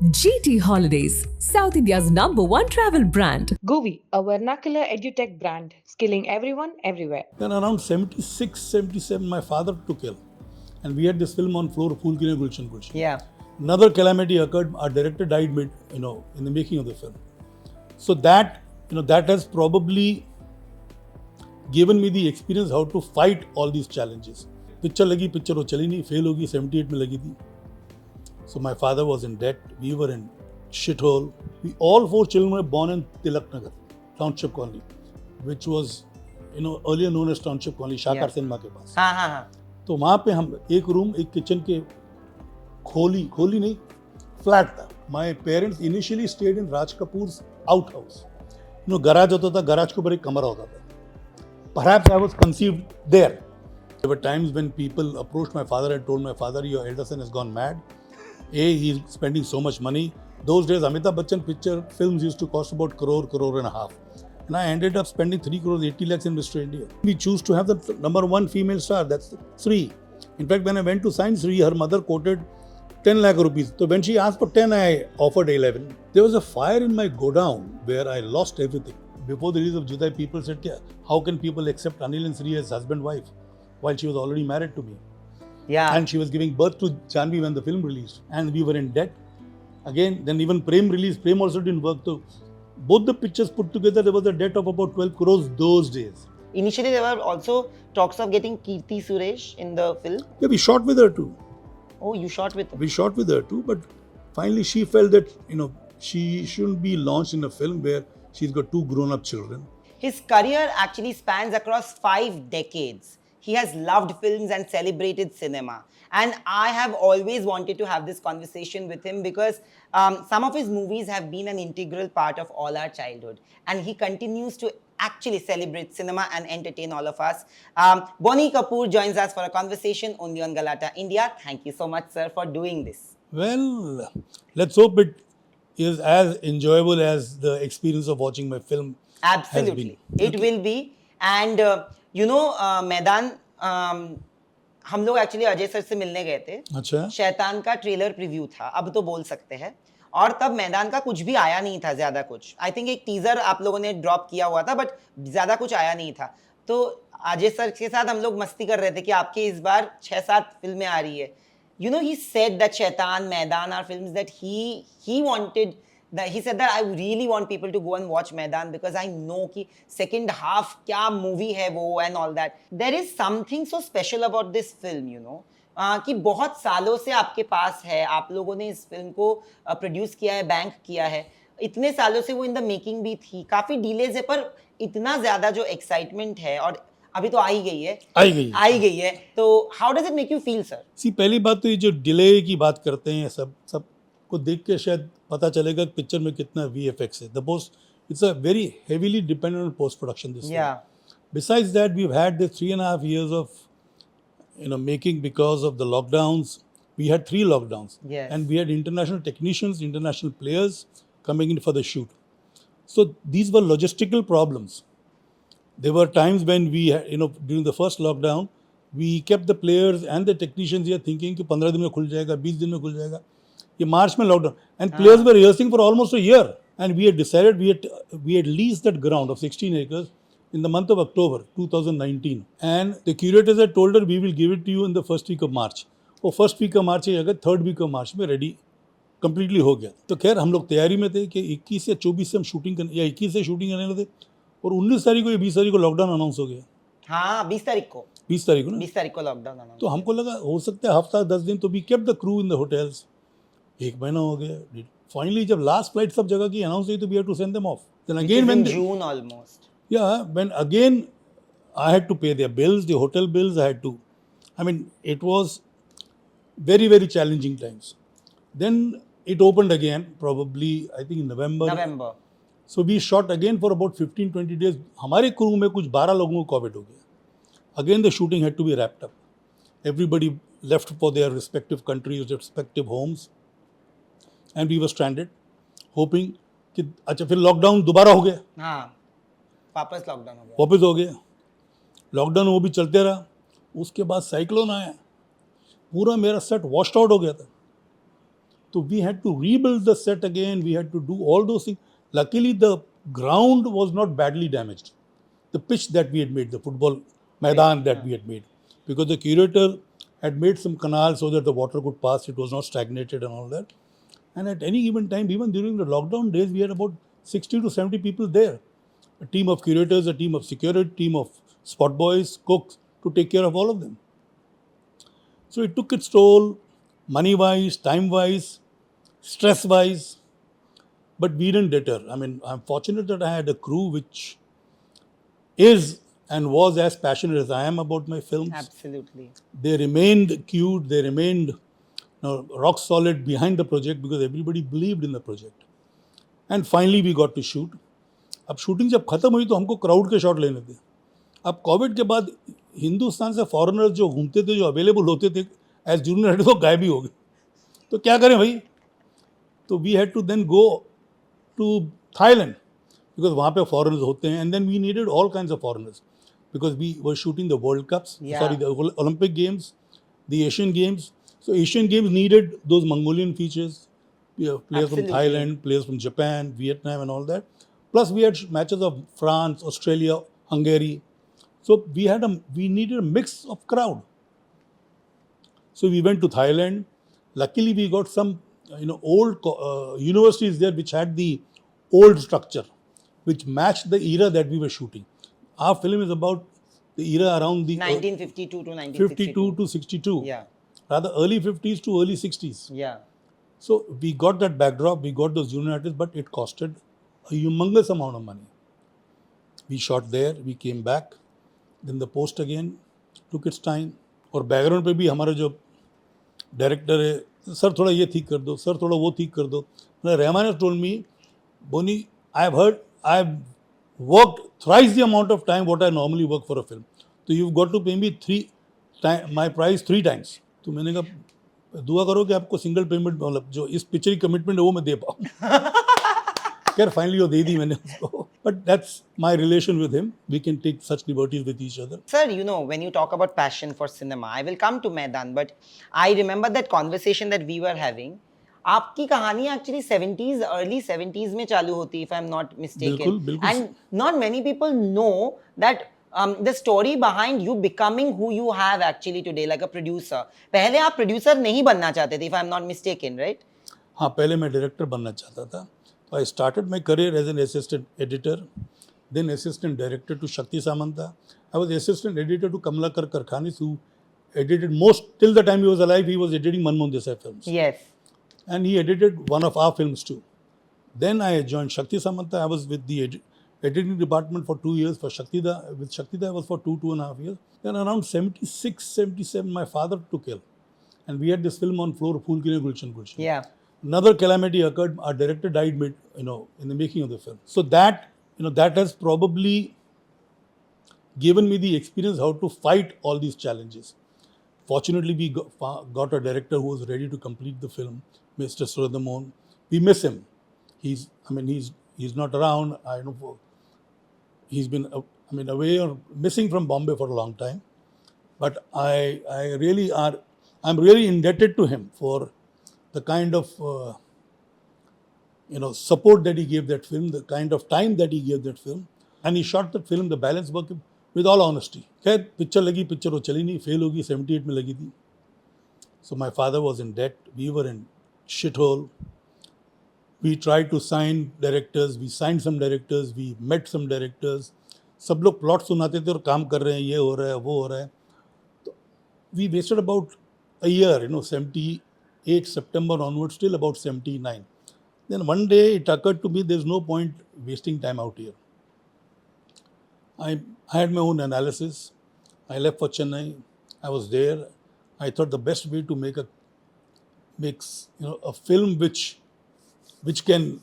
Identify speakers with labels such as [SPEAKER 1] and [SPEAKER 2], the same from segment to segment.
[SPEAKER 1] GT Holidays, South India's #1 travel brand.
[SPEAKER 2] Govi, a vernacular edutech brand, skilling everyone everywhere.
[SPEAKER 3] Then around 76, 77, my father took ill. And we had this film on floor, Phool Ki Gulshan Gulshan.
[SPEAKER 4] Yeah.
[SPEAKER 3] Another calamity occurred. Our director died in the making of the film. So that has probably given me the experience how to fight all these challenges. Picture lagi, picture wo chali nahi, fail hogi, 78 mein lagi thi. So my father was in debt. We were in shithole. We all 4 children were born in Tilak Nagar, Township Colony, which was earlier known as Township Colony, Shakar Cinema के पास.
[SPEAKER 4] हाँ.
[SPEAKER 3] तो वहाँ पे हम एक room एक kitchen के खोली नहीं फ्लैट था. My parents initially stayed in Raj Kapoor's outhouse. Garage होता था, गराज के ऊपर एक कमरा होता था. Perhaps I was conceived there. There were times when people approached my father and told my father, your elder son has gone mad. He's spending so much money. Those days, Amitabh Bachchan picture films used to cost about crore and a half. And I ended up spending 3 crores 80 lakhs in Mr. India. We choose to have the #1 female star, that's Sri. In fact, when I went to sign Sri, her mother quoted 10 lakh rupees. So when she asked for 10, I offered 11. There was a fire in my godown where I lost everything. Before the release of Judaai, people said, how can people accept Anil and Sri as husband-wife while she was already married to me?
[SPEAKER 4] Yeah.
[SPEAKER 3] And she was giving birth to Janvi when the film released. And we were in debt. Again, then even Prem released. Prem also didn't work. So both the pictures put together, there was a debt of about 12 crores those days.
[SPEAKER 4] Initially, there were also talks of getting Kirti Suresh in the film.
[SPEAKER 3] Yeah, we shot with her too.
[SPEAKER 4] Oh, you shot with her?
[SPEAKER 3] We shot with her too, but finally she felt that, she shouldn't be launched in a film where she's got 2 grown-up children.
[SPEAKER 4] His career actually spans across 5 decades. He has loved films and celebrated cinema. And I have always wanted to have this conversation with him because some of his movies have been an integral part of all our childhood. And he continues to actually celebrate cinema and entertain all of us. Boney Kapoor joins us for a conversation only on Galatta India. Thank you so much, sir, for doing this.
[SPEAKER 3] Well, let's hope it is as enjoyable as the experience of watching my film.
[SPEAKER 4] Absolutely. It will be. And मैदान हम लोग actually Ajay sir से मिलने गए थे.
[SPEAKER 3] अच्छा.
[SPEAKER 4] शैतान का ट्रेलर प्रीव्यू था, अब तो बोल सकते हैं. और तब मैदान का कुछ भी आया नहीं था, ज्यादा कुछ. आई थिंक एक टीजर आप लोगों ने ड्रॉप किया हुआ था, बट ज्यादा कुछ आया नहीं था. तो अजय सर के साथ हम लोग मस्ती कर रहे थे कि आपके इस बार 6-7 फिल्में आ रही है. He said that Shaitan, Maidaan are films that he wanted. He said that I really want people to go and watch Maidaan because I know कि second half क्या movie है वो and all that. There is something so special about this film, कि बहुत सालों से आपके पास है. आप लोगों ने इस फिल्म को प्रोड्यूस किया है, बैंक किया है. इतने सालों से वो इन द मेकिंग भी थी. काफी डिलेज है, पर इतना ज्यादा जो एक्साइटमेंट है और अभी तो आई गई है. तो how does it make you feel, sir?
[SPEAKER 3] See, पहली बात तो ये जो डिले की बात करते हैं, सब को देख के शायद पता चलेगा कि पिक्चर में कितना VFX है. It's a very heavily dependent on post production this film. Besides that, we've had the 3.5 years of making because of the lockdowns. We had 3 lockdowns.
[SPEAKER 4] Yes.
[SPEAKER 3] And we had international technicians, international players coming in for the shoot. So these were logistical problems. There were times when we had, during the first lockdown, we kept the players and the technicians here thinking कि 15 दिन में खुल जाएगा, 20 दिन में खुल जाएगा. ये मार्च में lockdown. And players were rehearsing for almost a year. And we had decided, we had leased that ground of 16 acres in the month of October 2019. And the curators had told her, we will give it to you in the first week of March. वो first week of March है, 3rd week of March में ready completely हो गया. तो खैर हम लोग तैयारी में थे कि 21 या 24 से हम शूटिंग करने, या 21 से शूटिंग करने लगे. और 19 तारीख को या 20 तारीख को लॉकडाउन अनाउंस हो गया.
[SPEAKER 4] हाँ, 20 तारीख को
[SPEAKER 3] ना?
[SPEAKER 4] 20 तारीख को लॉकडाउन अनाउंस.
[SPEAKER 3] तो हमको लगा हो सकता है हफ्ता 10 दिन. तो we kept the crew in the hotels. 1 महीना हो गया. फाइनली जब लास्ट फ्लाइट सब जगह की अनाउंस हुई तो we had to send them off. Then again when
[SPEAKER 4] June almost.
[SPEAKER 3] Yeah, when again I had to pay their bills, the hotel bills. It was very, very challenging times. Then it opened again, probably I think in November. So we shot again for about 15-20 days. हमारे crew में कुछ 12 लोगों को Covid हो गया. Again the shooting had to be wrapped up. Everybody left for their respective countries, respective homes, and we were stranded, hoping कि अच्छा फिर लॉकडाउन दोबारा हो गया.
[SPEAKER 4] हाँ, वापस लॉकडाउन
[SPEAKER 3] हो गया. लॉकडाउन वो भी चलते रहा. उसके बाद साइक्लोन आया, पूरा मेरा सेट वॉश्ड आउट हो गया था. So we had to rebuild the set again. We had to do all those things. Luckily, the ground was not badly damaged. The pitch that we had made, the football Maidaan that we had made, because the curator had made some canals so that the water could pass. It was not stagnated and all that. And at any given time, even during the lockdown days, we had about 60 to 70 people there. A team of curators, a team of security, team of spot boys, cooks, to take care of all of them. So it took its toll, money-wise, time-wise, stress-wise, but we didn't deter. I mean, I'm fortunate that I had a crew which is and was as passionate as I am about my films.
[SPEAKER 4] Absolutely.
[SPEAKER 3] They remained cute, they remained rock solid behind the project because everybody believed in the project. And finally we got to shoot. अब shooting जब खत्म हुई तो हमको crowd के shot लेने थे. अब कोविड के बाद हिंदुस्तान से फॉरेनर्स जो घूमते थे, जो अवेलेबल होते थे एज जूनियर आर्टिस्ट, वो गायब ही हो गए. तो क्या करें भाई? तो we had to then go to Thailand because वहाँ पे फॉरेनर्स होते हैं. And then we needed all kinds of foreigners because we were shooting the World Cups, the Olympic Games, the Asian Games. So Asian Games needed those Mongolian features, players from Thailand, players from Japan, Vietnam and all that. Plus we had matches of France, Australia, Hungary. So we needed a mix of crowd. So we went to Thailand. Luckily we got some old universities there which had the old structure, which matched the era that we were shooting. Our film is about the era around the
[SPEAKER 4] 1952 to 1952.
[SPEAKER 3] 52 to 62.
[SPEAKER 4] Yeah.
[SPEAKER 3] Rather early 50s to early 60s.
[SPEAKER 4] Yeah.
[SPEAKER 3] So we got that backdrop, we got those junior artists, but it costed a humongous amount of money. We shot there, we came back. Then the post again took its time. और background पे भी हमारा जो director है, sir थोड़ा ये ठीक कर दो, सर थोड़ा वो ठीक कर दो. Rahman has told me, Boney, I've worked thrice the amount of time what I normally work for a film. So you've got to pay me my price 3 times. तो मैंने कहा दुआ करो कि आपको सिंगल पेमेंट, मतलब जो इस पिक्चर की कमिटमेंट है वो मैं दे पाऊँ. खैर फाइनली वो दे दी मैंने उसको. But that's my relation with him. We can take such liberties with each other.
[SPEAKER 4] Sir, when you talk about passion for cinema, I will come to Maidaan, but I remember that conversation that we were having. आपकी कहानी actually 70s, early 70s में चालू होती है, if I'm not mistaken.
[SPEAKER 3] बिल्कुल.
[SPEAKER 4] And not many people know that the story behind you becoming who you have actually today, like a producer. पहले आप producer नहीं बनना चाहते थे, if I'm not mistaken, right?
[SPEAKER 3] हाँ, पहले मैं डायरेक्टर बनना चाहता था. So I started my career as an assistant editor, then assistant director to Shakti Samanta. I was assistant editor to Kamalakar Karkhanis, who edited most, till the time he was alive, he was editing Manmohan Desai films.
[SPEAKER 4] Yes.
[SPEAKER 3] And he edited one of our films too. Then I joined Shakti Samanta. I was with the editing department for 2 years. For Shaktida, with Shaktida I was for 2.5 years. Then around 76, 77, my father took ill. And we had this film on floor, Phool Ki Ne Gulshan Gulshan.
[SPEAKER 4] Yeah.
[SPEAKER 3] Another calamity occurred. Our director died in the making of the film. So that has probably given me the experience how to fight all these challenges. Fortunately, we got a director who was ready to complete the film, Mr. Surinder. We miss him. He's not around. I know he's been away or missing from Bombay for a long time. But I'm really indebted to him for the kind of support that he gave that film, the kind of time that he gave that film, and he shot that film, the balance work, with all honesty. खैर picture लगी, picture वो चली नहीं, fail होगी, 78 में लगी थी. So my father was in debt. We were in shithole. We tried to sign directors. We signed some directors. We met some directors. सब लोग प्लॉट सुनाते थे और काम कर रहे हैं, ये हो रहा है, वो हो रहा है. तो we wasted about a year, 78 September onwards till about 79. Then one day it occurred to me there's no point wasting time out here. I had my own analysis. I left for Chennai. I was there. I thought the best way to make a film which can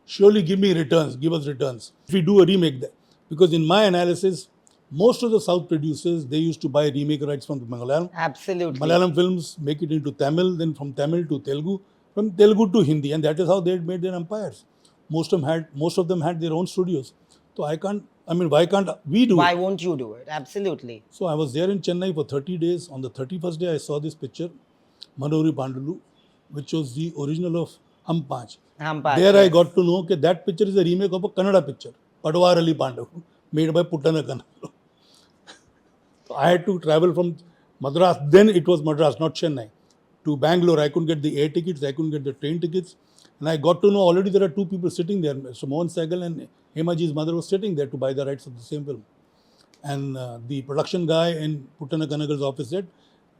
[SPEAKER 3] surely give us returns. If we do a remake there, because in my analysis, most of the South producers, they used to buy remake rights from Malayalam.
[SPEAKER 4] Absolutely.
[SPEAKER 3] Malayalam films, make it into Tamil, then from Tamil to Telugu, from Telugu to Hindi, and that is how they made their empires. Most of them had their own studios. So why can't we do it?
[SPEAKER 4] Why won't you do it? Absolutely.
[SPEAKER 3] So I was there in Chennai for 30 days. On the 31st day, I saw this picture, Manori Pandulu. which was the original of Hum Paanch.
[SPEAKER 4] Hum Paanch,
[SPEAKER 3] There I
[SPEAKER 4] yes.
[SPEAKER 3] got to know that picture is a remake of a Kannada picture, Padwar Ali Pandav, made by Puttana Kannada. So I had to travel from Madras, then it was Madras, not Chennai, to Bangalore. I couldn't get the air tickets, I couldn't get the train tickets. And I got to know already there are two people sitting there. So Mohan Sehgal and Hemaji's mother was sitting there to buy the rights of the same film. And the production guy in Puttana Kanagal's office said,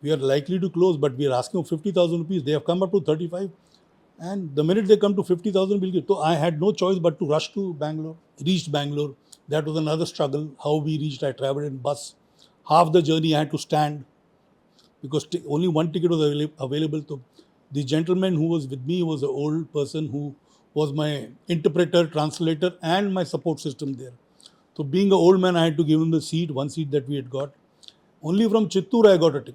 [SPEAKER 3] we are likely to close, but we are asking for 50,000 rupees. They have come up to 35. And the minute they come to 50,000, we'll give. So I had no choice but to rush to Bangalore. Reached Bangalore. That was another struggle. How we reached, I traveled in bus. Half the journey I had to stand because only one ticket was available. So the gentleman who was with me was an old person who was my interpreter, translator, and my support system there. So being an old man, I had to give him the seat, one seat that we had got. Only from Chittoor I got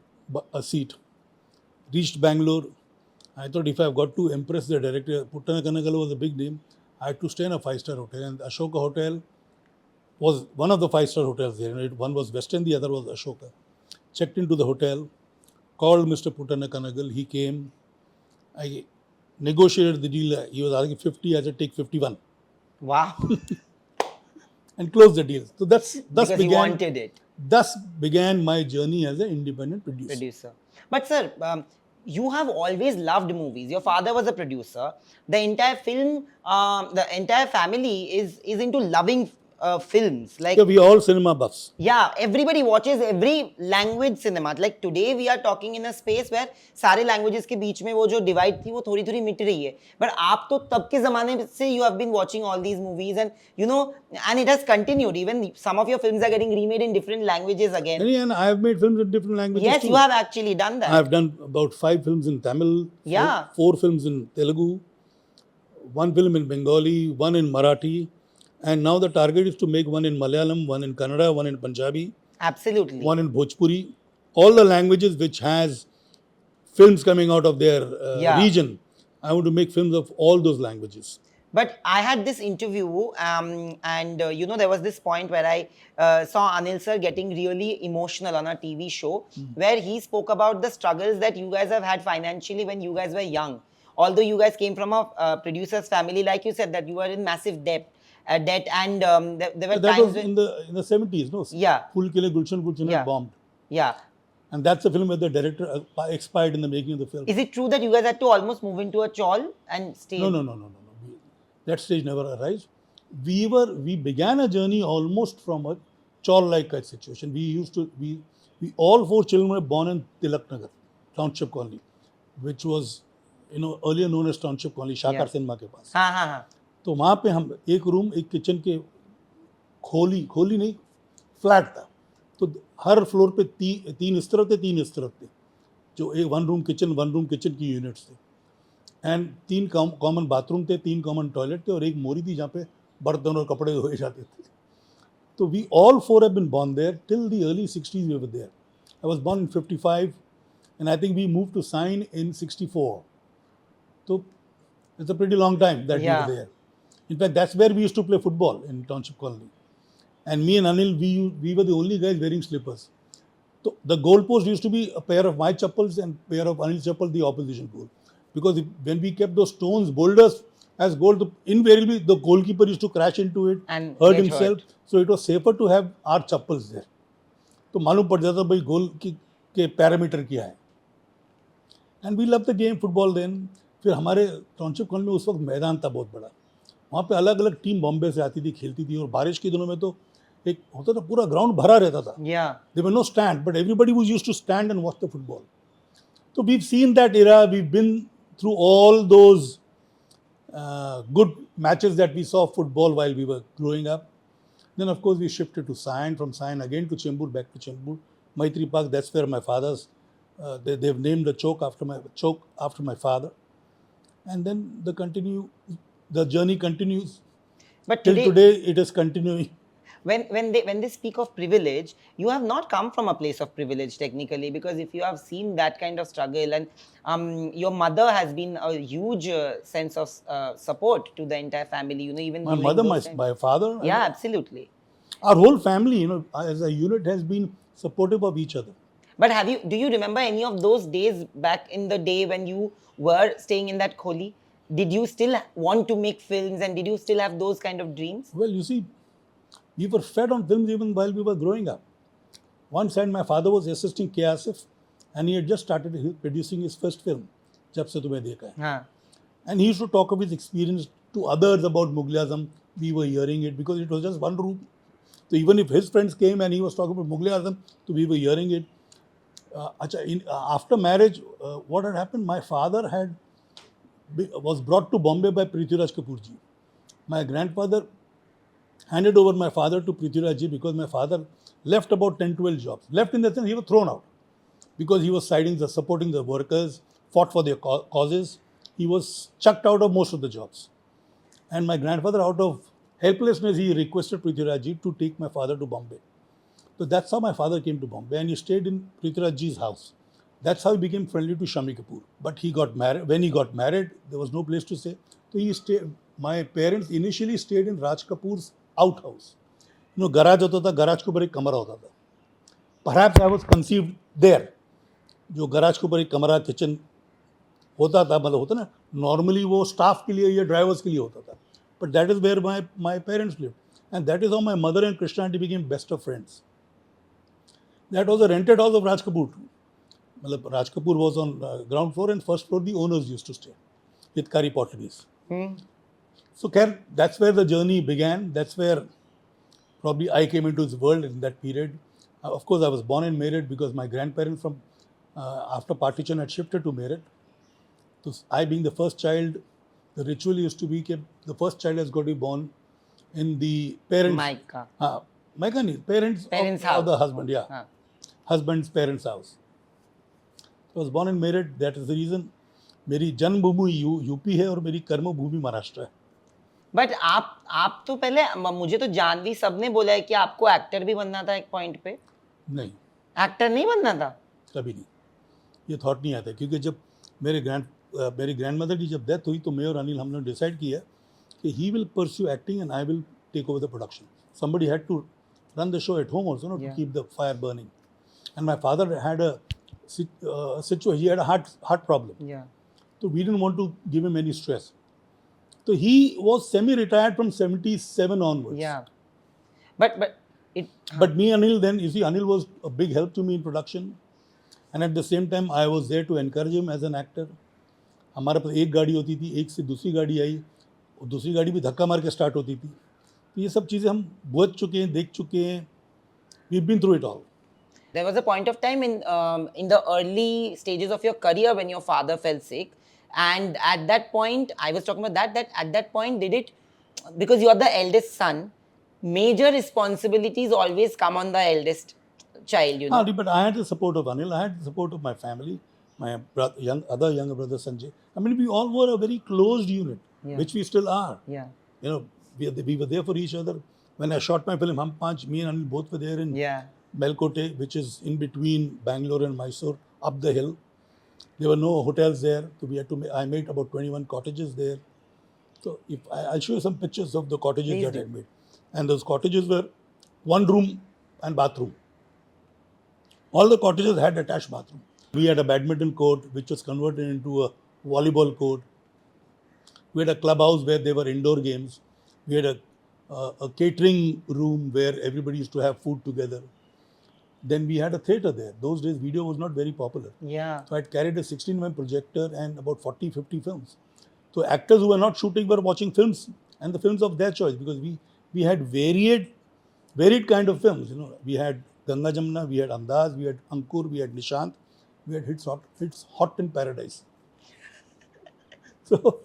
[SPEAKER 3] a seat. Reached Bangalore. I thought if I've got to impress the director, Puttana Kannagala was a big name, I had to stay in a 5-star hotel. And Ashoka Hotel was one of the 5-star hotels there. One was Western, the other was Ashoka. Checked into the hotel, called Mr. Puttana Kannagal. He came. I negotiated the deal. He was asking 50, I said take 51
[SPEAKER 4] Wow.
[SPEAKER 3] and closed the deal. So
[SPEAKER 4] Because he wanted it.
[SPEAKER 3] Thus began my journey as an independent producer.
[SPEAKER 4] But sir, you have always loved movies. Your father was a producer. The entire the entire family is into loving films. Like
[SPEAKER 3] Yeah, we all cinema buffs.
[SPEAKER 4] yeah, everybody watches every language cinema. Like today we are talking in a space where सारे languages के बीच में वो जो divide थी वो थोड़ी थोड़ी मिट रही है. But आप तो तब के ज़माने से you have been watching all these movies and you know and it has continued. Even some of your films are getting remade in different languages again.
[SPEAKER 3] And I have made films in different languages
[SPEAKER 4] Yes,
[SPEAKER 3] too.
[SPEAKER 4] you have actually done that.
[SPEAKER 3] I have done about 5 films in Tamil,
[SPEAKER 4] Yeah.
[SPEAKER 3] 4 films in Telugu, 1 film in Bengali, 1 in Marathi, and now the target is to make 1 in Malayalam, 1 in Kannada, 1 in Punjabi,
[SPEAKER 4] Absolutely.
[SPEAKER 3] 1 in Bhojpuri. All the languages which has films coming out of their region, I want to make films of all those languages.
[SPEAKER 4] But I had this interview and you know there was this point where I saw Anil sir getting really emotional on a TV show where he spoke about the struggles that you guys have had financially when you guys were young. Although you guys came from a producer's family, like you said, that you were in massive debt and there were
[SPEAKER 3] That
[SPEAKER 4] times
[SPEAKER 3] was in the 70s, no?
[SPEAKER 4] Yeah.
[SPEAKER 3] Phul Ke Liye Gulshan Gulshan
[SPEAKER 4] Yeah.
[SPEAKER 3] bombed.
[SPEAKER 4] Yeah.
[SPEAKER 3] And that's the film where the director expired in the making of the film.
[SPEAKER 4] Is it true that you guys had to almost move into a chawl and stay?
[SPEAKER 3] No. That stage never arrived. We began a journey almost from a chawl-like situation. We all 4 children were born in Tilak Nagar, Township Colony, which was earlier known as Township Colony, Shakar Cinema के पास.
[SPEAKER 4] हाँ.
[SPEAKER 3] तो वहाँ पे हम एक room एक kitchen के खोली नहीं फ्लैट था तो हर फ्लोर पे 3 इस तरफ थे 3 इस तरफ थे जो एक 1 रूम किचन की यूनिट्स थे एंड 3 कॉमन बाथरूम थे 3 कॉमन टॉयलेट थे और एक मोरी थी जहाँ पे बर्तन और कपड़े धोए जाते थे तो we all 4 have been born there till the early 60s we were there. I was born in 55 and I think we moved to Sign in 64. So it's a pretty long time that we were there. In fact, that's where we used to play football in Township Colony. And me and Anil, we were the only guys wearing slippers. So the goalpost used to be a pair of my chappals and pair of Anil's chappals, the opposition goal. Because when we kept those stones, boulders as goal, invariably the goalkeeper used to crash into it
[SPEAKER 4] And
[SPEAKER 3] hurt
[SPEAKER 4] get
[SPEAKER 3] himself.
[SPEAKER 4] hurt.
[SPEAKER 3] So it was safer to have our chappals there. तो मालूम पड़ जाता भाई गोल के parameter क्या है and we love the game football then फिर हमारे टाउनशिप कॉलोनी में उस वक्त मैदान था बहुत बड़ा वहाँ पे अलग अलग टीम बॉम्बे से आती थी खेलती थी और बारिश के दिनों में तो एक होता था पूरा ग्राउंड भरा रहता था there were no stand but everybody was used to stand and watch the football तो we have seen that era we have been through all those good matches that we saw football while we were growing up. Then of course we shifted to Sion, from Sion again to Chembur, back to Chembur. Maitri Park, that's where my father's, they've named the choke after my father. And then the journey continues.
[SPEAKER 4] But
[SPEAKER 3] Till today it is continuing.
[SPEAKER 4] When they speak of privilege, you have not come from a place of privilege technically, because if you have seen that kind of struggle and your mother has been a huge sense of support to the entire family, even
[SPEAKER 3] My
[SPEAKER 4] during
[SPEAKER 3] mother,
[SPEAKER 4] those times.
[SPEAKER 3] my father.
[SPEAKER 4] Yeah, absolutely.
[SPEAKER 3] Our whole family, as a unit has been supportive of each other.
[SPEAKER 4] But do you remember any of those days back in the day when you were staying in that kholi? Did you still want to make films and did you still have those kind of dreams?
[SPEAKER 3] Well, you see, we were fed on films even while we were growing up. One side, my father was assisting K. Asif, and he had just started producing his first film, Jab Se Tumhe Dekha Hai.
[SPEAKER 4] Huh.
[SPEAKER 3] And he used to talk of his experience to others about Mughal Azam. We were hearing it because it was just one room. So even if his friends came and he was talking about Mughal Azam, so we were hearing it. After marriage, what had happened? My father was brought to Bombay by Prithviraj Kapoor ji. My grandfather handed over my father to Prithviraj ji because my father left about 10-12 jobs. Left in the sense he was thrown out because he was supporting the workers, fought for their causes. He was chucked out of most of the jobs. And my grandfather, out of helplessness, he requested Prithviraj ji to take my father to Bombay. So that's how my father came to Bombay, and he stayed in Prithviraj ji's house. That's how he became friendly to Shami Kapoor. But he got married. When he got married, there was no place to stay. So he stayed. My parents initially stayed in Raj Kapoor's outhouse. You know, garage hota tha, garage ke upar ek kamara hota tha. Perhaps I was conceived there. जो garage के ऊपर एक कमरा kitchen होता था, मतलब होता ना, नॉर्मली वो स्टाफ के लिए या ड्राइवर्स के लिए होता था. But that is where my parents live, and that is how my mother and Krishna aunty became best of friends. That was a rented house of Raj Kapoor. मतलब Raj Kapoor was on ground floor and first floor the owners used to stay Hitkari potteries. So that's where the journey began. That's where probably I came into his world in that period. Of course, I was born in Meerut because my grandparents from after partition had shifted to Meerut. So I being the first child, the ritual used to be that the first child has got to be born in the parents.
[SPEAKER 4] Maika.
[SPEAKER 3] Maika nahi, parents
[SPEAKER 4] house.
[SPEAKER 3] of the husband, yeah. Husband's parents' house. So I was born in Meerut. That is the reason. मेरी जन्मभूमि UP है और मेरी कर्मभूमि महाराष्ट्र है.
[SPEAKER 4] But आप तो पहले, मुझे तो जानवी सबने बोला है कि आपको एक्टर भी बनना था एक पॉइंट पे.
[SPEAKER 3] नहीं,
[SPEAKER 4] एक्टर नहीं बनना था
[SPEAKER 3] कभी नहीं. ये थॉट नहीं आता क्योंकि जब मेरी ग्रैंडमदर की जब डेथ हुई तो मैं और अनिल हमने डिसाइड किया कि he will pursue acting and I will take over the production. Somebody had to run the show at home also, to keep the fire burning. And my father had a situation, he had a heart problem. So we didn't want to give him any stress. So he was semi-retired from 77 onwards.
[SPEAKER 4] Yeah. But
[SPEAKER 3] me and Anil then, you see, Anil was a big help to me in production. And at the same time, I was there to encourage him as an actor. हमारे पास एक गाड़ी होती थी, एक से दूसरी गाड़ी आई, और दूसरी गाड़ी भी धक्का मार के स्टार्ट होती थी. तो ये सब चीज़ें हम भोग चुके हैं, देख चुके हैं. We've been through it all.
[SPEAKER 4] there was a point of time in the early stages of your career when your father fell sick. And at that point, I was talking about that at that point, did it, because you are the eldest son, major responsibilities always come on the eldest child, you know.
[SPEAKER 3] But I had the support of Anil, I had the support of my family, my other younger brother Sanjay. I mean, we all were a very closed unit, which we still are.
[SPEAKER 4] Yeah.
[SPEAKER 3] You know, we were there for each other. When I shot my film Hum Paanch, me and Anil both were there in Melkote, which is in between Bangalore and Mysore, up the hill. There were no hotels there, so I made about 21 cottages there. So I'll show you some pictures of the cottages that I made. And those cottages were one room and bathroom. All the cottages had attached bathroom. We had a badminton court, which was converted into a volleyball court. We had a clubhouse where there were indoor games. We had a catering room where everybody used to have food together. Then we had a theatre there. Those days video was not very popular.
[SPEAKER 4] Yeah.
[SPEAKER 3] So I carried a 16mm projector and about 40-50 films. So actors who were not shooting were watching films, and the films of their choice, because we had varied kind of films. You know, we had Ganga Jamna, we had Andaz, we had Ankur, we had Nishant, we had hits Hot in Paradise. So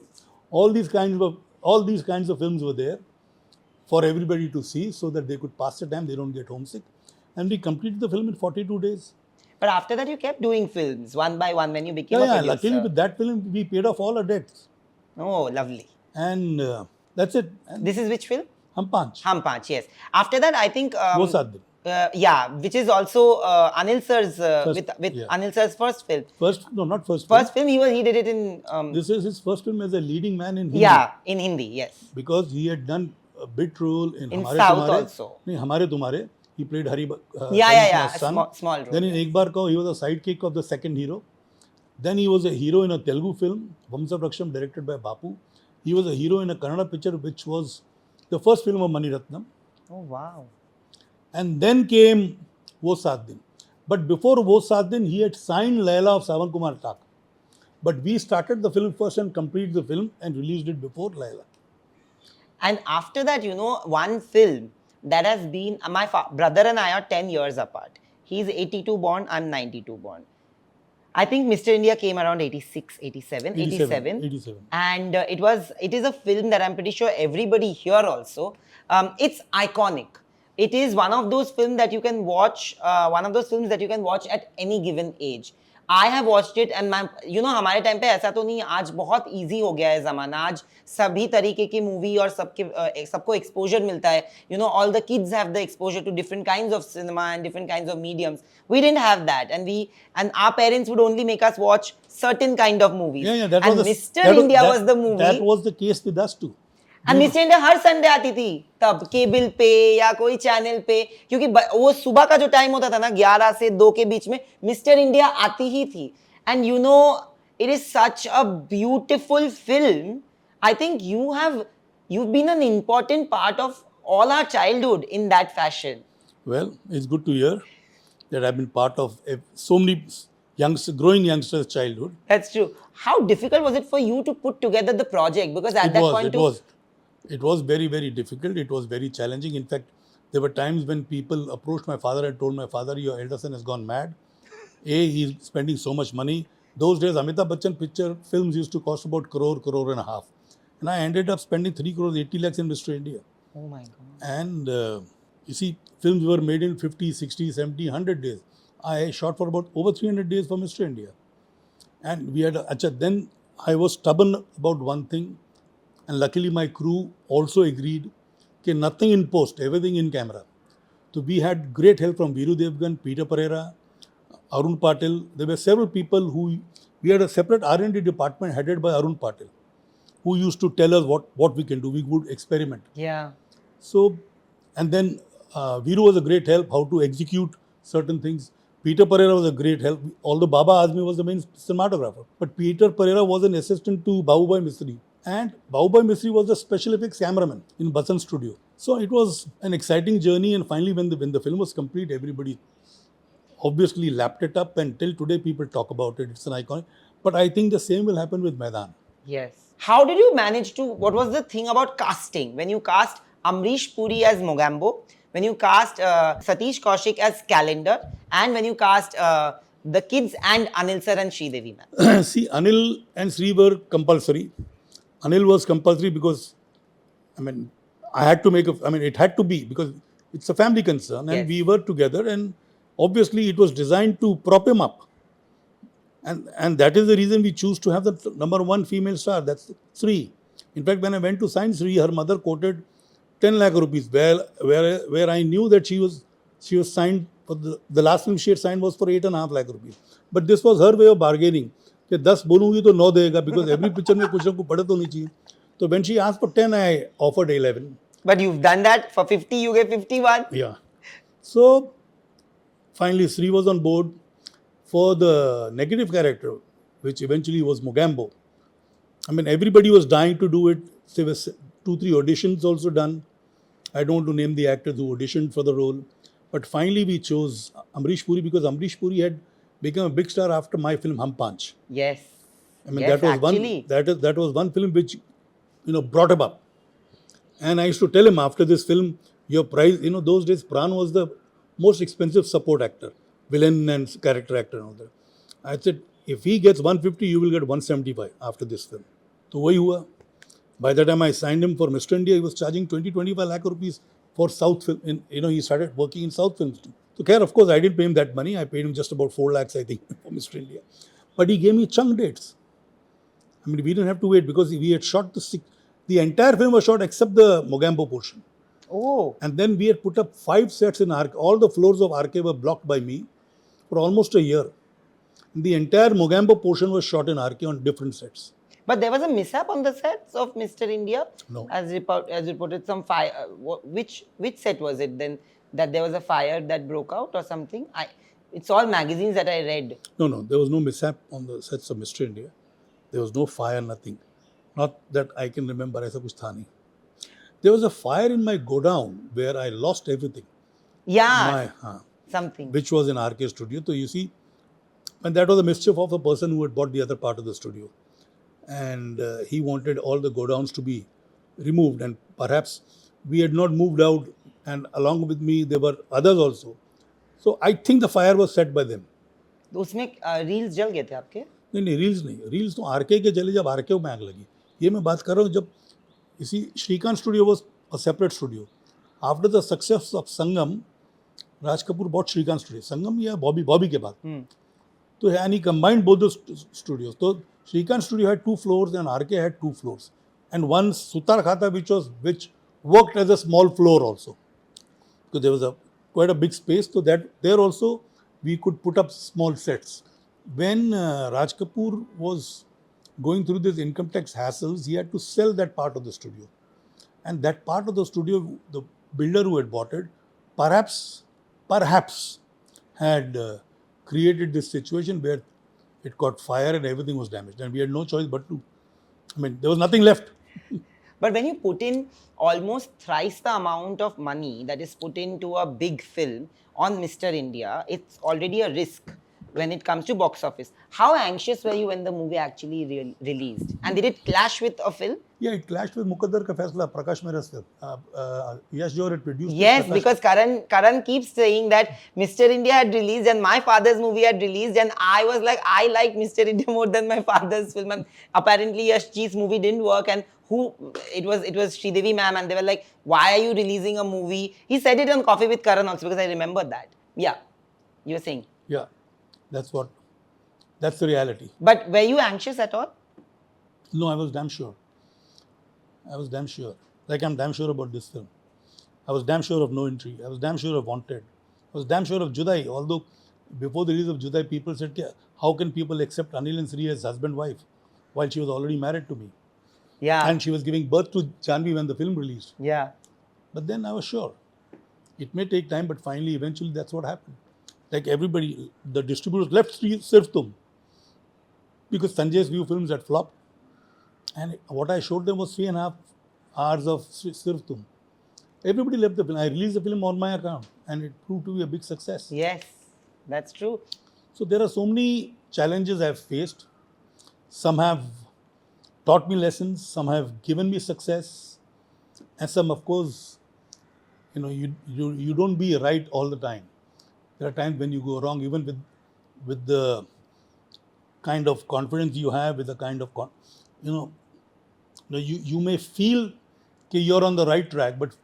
[SPEAKER 3] all these kinds of films were there for everybody to see, so that they could pass the time, they don't get homesick. And we completed the film in 42 days.
[SPEAKER 4] But after that, you kept doing films one by one when you became a producer.
[SPEAKER 3] Luckily with that film, we paid off all our debts.
[SPEAKER 4] Oh, lovely.
[SPEAKER 3] And that's it. And
[SPEAKER 4] this is which film?
[SPEAKER 3] Hum Paanch.
[SPEAKER 4] Hum Paanch, yes. After that, I think...
[SPEAKER 3] Wo Saat Din.
[SPEAKER 4] Which is also Anil sir's, Anil sir's first film.
[SPEAKER 3] Not first
[SPEAKER 4] film. First film, he did it in...
[SPEAKER 3] this is his first film as a leading man in Hindi.
[SPEAKER 4] Yeah, in Hindi, yes.
[SPEAKER 3] Because he had done a bit role in Hamare
[SPEAKER 4] South
[SPEAKER 3] Tumhare.
[SPEAKER 4] Also.
[SPEAKER 3] Hamare Tumhare. He played Hari
[SPEAKER 4] Yeah. A
[SPEAKER 3] son.
[SPEAKER 4] small role.
[SPEAKER 3] Then in Ek Baar Kao, he was a sidekick of the second hero. Then he was a hero in a Telugu film, Vamsa Praksham, directed by Bapu. He was a hero in a Kannada picture, which was the first film of Mani Ratnam.
[SPEAKER 4] Oh, wow.
[SPEAKER 3] And then came Wo Saat Din. But before Wo Saat Din, he had signed Laila of Savan Kumar Tak. But we started the film first and completed the film and released it before Laila.
[SPEAKER 4] And after that, one film that has been, my brother and I are 10 years apart. He's 82 born, I'm 92 born. I think Mr. India came around 86. And it is a film that I'm pretty sure everybody here also, it's iconic. It is one of those films that you can watch, at any given age. I have watched it and हमारे time पे ऐसा तो नहीं, आज बहुत easy हो गया है ज़माना, आज सभी तरीके की मूवी और सबको exposure मिलता है. All the kids have the exposure to different kinds of cinema and different kinds of mediums. We didn't have that, and our parents would only make us watch certain kind of movies.
[SPEAKER 3] That
[SPEAKER 4] and
[SPEAKER 3] was
[SPEAKER 4] Mr. India was the movie.
[SPEAKER 3] That was the case with us too.
[SPEAKER 4] And mister India her Sunday आती थी तब cable पे या कोई channel पे, क्योंकि वो सुबह का जो टाइम होता था ना 11 से 2 के बीच में मिस्टर इंडिया आती ही थी. And it is such a beautiful film. I think you've been an important part of all our childhood in that fashion.
[SPEAKER 3] Well, it's good to hear that I've been part of so many growing youngsters' childhood.
[SPEAKER 4] That's true. How difficult was it for you to put together the project? Because at that point
[SPEAKER 3] it was very, very difficult. It was very challenging. In fact, there were times when people approached my father and told my father, your elder son has gone mad. He's spending so much money. Those days, Amitabh Bachchan picture films used to cost about crore and a half. And I ended up spending 3 crores 80 lakhs in Mr. India.
[SPEAKER 4] Oh my God.
[SPEAKER 3] And you see, films were made in 50, 60, 70, 100 days. I shot for about over 300 days for Mr. India. And we had, then I was stubborn about one thing. And luckily my crew also agreed that nothing in post, everything in camera. So we had great help from Ajay Devgn, Peter Pereira, Arun Patil. There were several people we had a separate R&D department headed by Arun Patil, who used to tell us what we can do. We would experiment.
[SPEAKER 4] Yeah.
[SPEAKER 3] So, and then Viru was a great help, how to execute certain things. Peter Pereira was a great help, although Baba Azmi was the main cinematographer. But Peter Pereira was an assistant to Bahubhai Misri. And Bahubhai Misri was the special effects cameraman in Basan studio. So it was an exciting journey, and finally when the film was complete, everybody obviously lapped it up, and till today people talk about it. It's an iconic. But I think the same will happen with Maidaan.
[SPEAKER 4] Yes. How did you manage to, what was the thing about casting? When you cast Amrish Puri as Mogambo, when you cast Satish Kaushik as Calendar, and when you cast the kids and Anil sir and Sridevi ma'am?
[SPEAKER 3] See, Anil and Sri were compulsory. Anil was compulsory because, I had to it had to be because it's a family concern, and we were together, and obviously it was designed to prop him up. And that is the reason we choose to have the number one female star, that's Sri. In fact, when I went to sign Sri, her mother quoted 10 lakh rupees, where I knew that she was signed, for the last film she had signed was for 8.5 lakh rupees. But this was her way of bargaining. कि 10 बोलूँगी तो 9 देगा, because every picture में कुछ ना कुछ पड़े तो नहीं चाहिए. So when she asked for 10, I offered 11.
[SPEAKER 4] But you've done that. For 50, you gave 51.
[SPEAKER 3] Yeah. So finally Sri was on board for the negative character, which eventually was Mogambo. Everybody was dying to do it. There were 2-3 auditions also done. I don't want to name the actors who auditioned for the role. But finally we chose Amrish Puri, because Amrish Puri had become a big star after my film Hum Paanch.
[SPEAKER 4] Yes.
[SPEAKER 3] That was one film which brought him up. And I used to tell him after this film, your prize, those days Pran was the most expensive support actor, villain and character actor and all that. I said, if he gets 150, you will get 175 after this film. So wahi hua. By the time I signed him for Mr. India, he was charging 20-25 lakh rupees for South film. He started working in South films too. So of course, I didn't pay him that money. I paid him just about 4 lakhs, I think, for Mr. India. But he gave me chunk dates. We didn't have to wait, because we had shot the entire film was shot except the Mogambo portion.
[SPEAKER 4] Oh.
[SPEAKER 3] And then we had put up 5 sets in RK. All the floors of RK were blocked by me for almost a year. And the entire Mogambo portion was shot in RK on different sets.
[SPEAKER 4] But there was a mishap on the sets of Mr. India?
[SPEAKER 3] No.
[SPEAKER 4] As reported some fire. Which set was it then? that there was a fire that broke out or something? It's all magazines that I read.
[SPEAKER 3] No, there was no mishap on the sets of Mr. India. There was no fire, nothing. Not that I can remember, ऐसा कुछ था नहीं. There was a fire in my godown where I lost everything.
[SPEAKER 4] Yeah, something.
[SPEAKER 3] Which was in RK studio. So you see, and that was the mischief of the person who had bought the other part of the studio. And he wanted all the godowns to be removed. And perhaps we had not moved out. And along with me, there were others also. So I think the fire was set by them.
[SPEAKER 4] तो उसमें reels जल गए थे आपके?
[SPEAKER 3] नहीं, reels नहीं. Reels तो R K के जले जब आरके में आग लगी. ये मैं बात कर रहा हूँ जब इसी Shrikant studio was a separate studio. After the success of Sangam, Raj Kapoor bought Shrikant studio. Sangam या बॉबी के बाद. तो and he combined both the studios. So Srikanth studio had 2 floors and RK had 2 floors. And one Sutar Khata which worked as a small floor also. So there was quite a big space. So that there also we could put up small sets. When Raj Kapoor was going through this income tax hassles, he had to sell that part of the studio. And that part of the studio, the builder who had bought it, perhaps had created this situation where it caught fire and everything was damaged. And we had no choice but to, there was nothing left.
[SPEAKER 4] But when you put in almost thrice the amount of money that is put into a big film on Mr. India, it's already a risk when it comes to box office. How anxious were you when the movie actually released? And did it clash with a film?
[SPEAKER 3] Yeah, it clashed with Mukaddar Ka Faisla, Prakash Mehra's film. Yash Johar had produced.
[SPEAKER 4] Yes, because Karan keeps saying that Mr. India had released and my father's movie had released, and I was like, I like Mr. India more than my father's film. And apparently Yash Ji's movie didn't work, and it was Sridevi ma'am, and they were like, why are you releasing a movie? He said it on Coffee with Karan also, because I remember that. Yeah, you were saying.
[SPEAKER 3] Yeah, that's the reality.
[SPEAKER 4] But were you anxious at all?
[SPEAKER 3] No, I was damn sure. Like I'm damn sure about this film. I was damn sure of No Entry. I was damn sure of Wanted. I was damn sure of Judaai. Although before the release of Judaai, people said, how can people accept Anil and Sri as husband-wife while she was already married to me?
[SPEAKER 4] Yeah.
[SPEAKER 3] And she was giving birth to Janvi when the film released.
[SPEAKER 4] Yeah.
[SPEAKER 3] But then I was sure. It may take time, but finally, eventually, that's what happened. Like everybody, the distributors left Sirf Tum because Sanjay's View films had flopped. And what I showed them was 3.5 hours of Sirf Tum. Everybody left the film. I released the film on my account and it proved to be a big success.
[SPEAKER 4] Yes, that's true.
[SPEAKER 3] So there are so many challenges I've faced. Some have taught me lessons, some have given me success, and some, of course, you don't be right all the time. There are times when you go wrong, even with the kind of confidence you have, with the kind of you may feel that you're on the right track, but